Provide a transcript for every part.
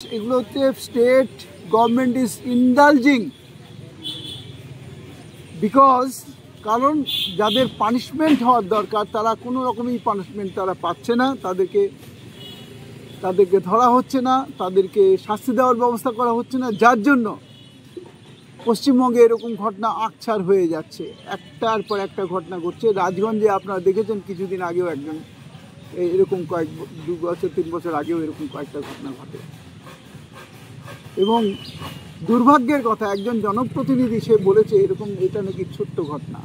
এগুলো হচ্ছে state government is ইনডালজিং because কারণ যাদের পানিশমেন্ট হওয়ার দরকার তারা কোনো রকমই পানিশমেন্ট তারা পাচ্ছে না, তাদেরকে ধরা হচ্ছে না, তাদেরকে শাস্তি দেওয়ার ব্যবস্থা করা হচ্ছে না, যার জন্য পশ্চিমবঙ্গে এরকম ঘটনা আকছার হয়ে যাচ্ছে, একটার পর একটা ঘটনা ঘটছে। রাজগঞ্জে আপনারা দেখেছেন কিছুদিন আগেও একজন এরকম 2 বছর 3 বছর আগেও এরকম কয়েকটা ঘটনা ঘটে। এবং দুর্ভাগ্যের কথা একজন জনপ্রতিনিধি সে বলেছে এরকম এটা নাকি ছোট্ট ঘটনা।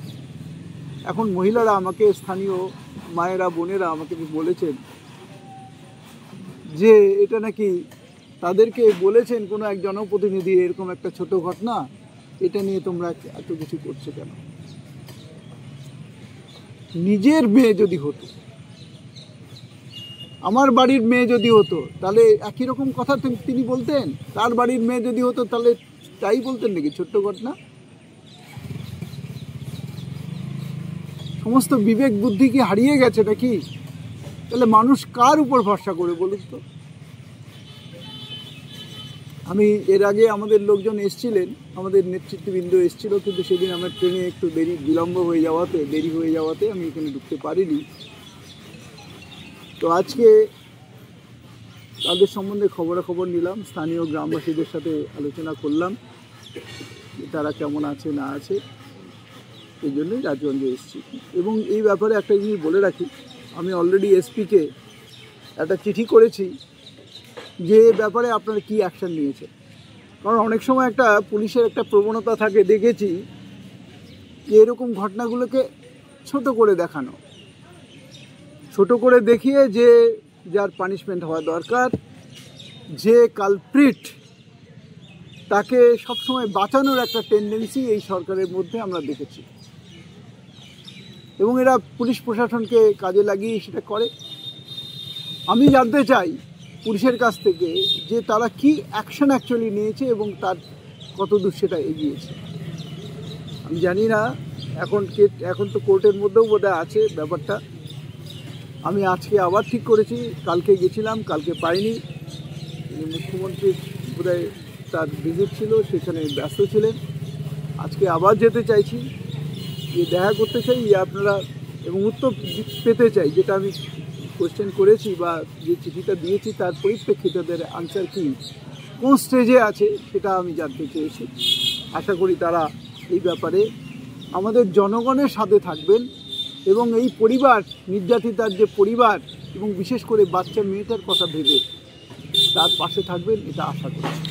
এখন মহিলারা আমাকে, স্থানীয় মায়েরা বোনেরা আমাকে বলেছেন যে এটা নাকি তাদেরকে বলেছেন কোনো এক জনপ্রতিনিধি এরকম একটা ছোট ঘটনা, এটা নিয়ে তোমরা এত কিছু করছো কেন? নিজের মেয়ে যদি হতো, আমার বাড়ির মেয়ে যদি হতো তাহলে একই রকম কথা তিনি বলতেন? তার বাড়ির মেয়ে যদি হতো তাহলে তাই বলতেন নাকি ছোট্ট ঘটনা? সমস্ত বিবেক বুদ্ধি কি হারিয়ে গেছে নাকি? তাহলে মানুষ কার উপর ভরসা করে বলুন তো? আমি এর আগে আমাদের লোকজন এসছিলেন, আমাদের নেতৃত্ববৃন্দ এসছিল, কিন্তু সেদিন আমার ট্রেনে একটু বিলম্ব হয়ে যাওয়াতে আমি এখানে ঢুকতে পারিনি। তো আজকে তাদের সম্বন্ধে খবরাখবর নিলাম, স্থানীয় গ্রামবাসীদের সাথে আলোচনা করলাম যে তারা কেমন আছে না আছে, এই জন্যই রাজগঞ্জে এসেছি। এবং এই ব্যাপারে একটা জিনিস বলে রাখি, আমি অলরেডি এসপিকে একটা চিঠি করেছি যে ব্যাপারে আপনারা কি অ্যাকশান নিয়েছে। কারণ অনেক সময় একটা পুলিশের একটা প্রবণতা থাকে, দেখেছি যে এরকম ঘটনাগুলোকে ছোট করে দেখানো, ছোট করে দেখিয়ে যে যার পানিশমেন্ট হওয়া দরকার, যে কালপ্রিট তাকে সবসময় বাঁচানোর একটা টেন্ডেন্সি এই সরকারের মধ্যে আমরা দেখেছি। এবং এরা পুলিশ প্রশাসনকে কাজে লাগিয়ে সেটা করে। আমি জানতে চাই পুলিশের কাছ থেকে যে তারা কি অ্যাকশন অ্যাকচুয়ালি নিয়েছে এবং তার কত দূর সেটা এগিয়েছে। আমি জানি না, এখন তো কোর্টের মধ্যেও বোধহয় আছে ব্যাপারটা। আমি আজকে আবার ঠিক করেছি, কালকে গেছিলাম, কালকে পাইনি। মুখ্যমন্ত্রীর বোধহয় তার ভিজিট ছিল, সেখানে ব্যস্ত ছিলেন। আজকে আবার যেতে চাইছি, যে দেখা করতে চাই আপনারা, এবং উত্তর পেতে চাই যেটা আমি কোয়েশ্চেন করেছি বা যে চিঠিটা দিয়েছি তার পরিপ্রেক্ষিতে তাদের আনসার কি, কোন স্টেজে আছে সেটা আমি জানতে চেয়েছি। আশা করি তারা এই ব্যাপারে আমাদের জনগণের সাথে থাকবেন এবং এই পরিবার, নির্যাতিতার যে পরিবার এবং বিশেষ করে বাচ্চা মেয়েটার কথা ভেবে তার পাশে থাকবেন, এটা আশা করছি।